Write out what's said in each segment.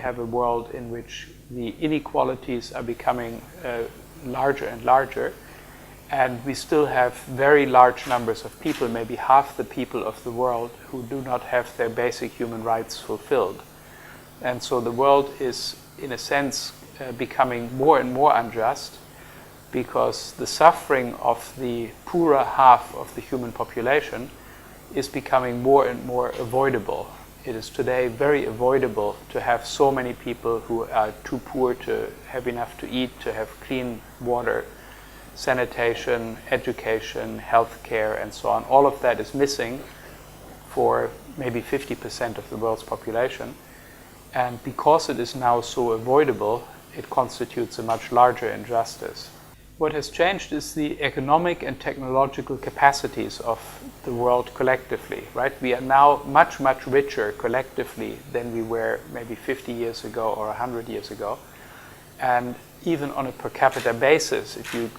have a world in which the inequalities are becoming larger and larger, and we still have very large numbers of people, maybe half the people of the world, who do not have their basic human rights fulfilled. And so the world is, in a sense, becoming more and more unjust, because the suffering of the poorer half of the human population is becoming more and more avoidable. It is today very avoidable to have so many people who are too poor to have enough to eat, to have clean water, sanitation, education, healthcare, and so on. All of that is missing for maybe 50% of the world's population. And because it is now so avoidable, it constitutes a much larger injustice. What has changed is the economic and technological capacities of the world collectively, right? We are now much, much richer collectively than we were maybe 50 years ago or 100 years ago. And even on a per capita basis, if you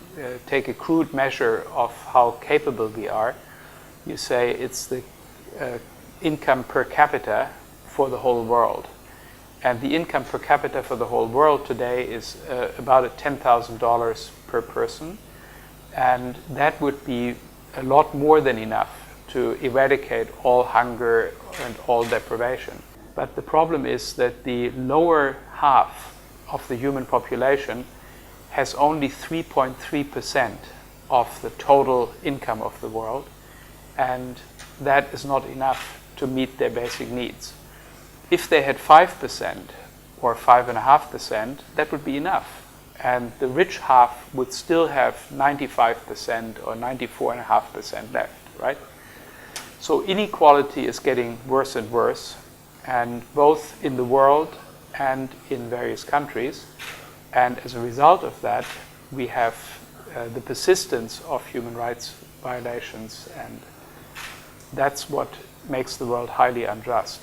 take a crude measure of how capable we are, you say it's the income per capita for the whole world. And the income per capita for the whole world today is about $10,000 per person. And that would be a lot more than enough to eradicate all hunger and all deprivation. But the problem is that the lower half of the human population has only 3.3% of the total income of the world. And that is not enough to meet their basic needs. If they had 5% or 5.5%, that would be enough. And the rich half would still have 95% or 94.5% left, right? So inequality is getting worse and worse, and both in the world and in various countries. And as a result of that, we have the persistence of human rights violations, and that's what makes the world highly unjust.